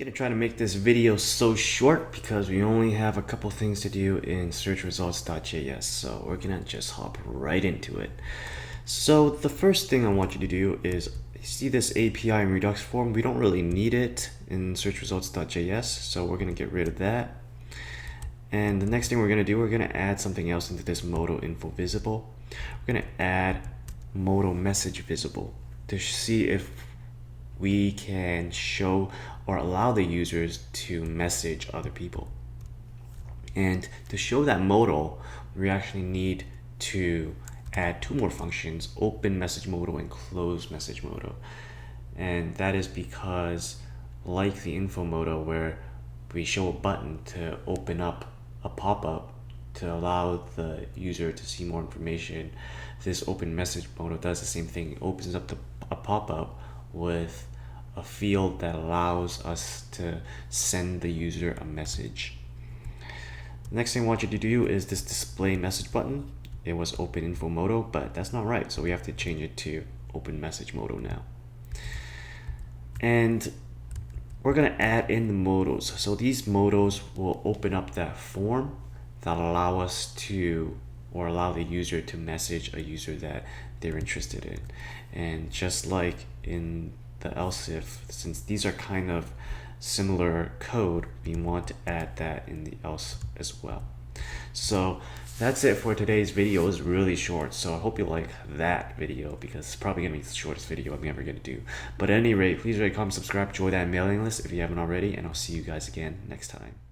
gonna try to make this video so short because we only have a couple things to do in SearchResults.js, so we're gonna just hop right into it. So the first thing I want you to do is see this API in Redux Form. We don't really need it in SearchResults.js, so we're gonna get rid of that. And the next thing we're gonna do, we're gonna add something else into this modal info visible. We're gonna add modal message visible to see if we can show or allow the users to message other people. And to show that modal, we actually need to add two more functions, open message modal and close message modal. And that is because, like the info modal where we show a button to open up a pop-up to allow the user to see more information, this open message modal does the same thing. It opens up a pop-up with a field that allows us to send the user a message. The next thing I want you to do is this display message button. It was open info modal, but that's not right, so we have to change it to open message modal now. And we're gonna add in the modals. So these modals will open up that form that allow us to, or allow the user to message a user that they're interested in. And just like in the else if, since these are kind of similar code, we want to add that in the else as well. So that's it for today's video. It's really short, so I hope you like that video because it's probably gonna be the shortest video I'm ever gonna do. But at any rate, please rate, comment, subscribe, join that mailing list if you haven't already, and I'll see you guys again next time.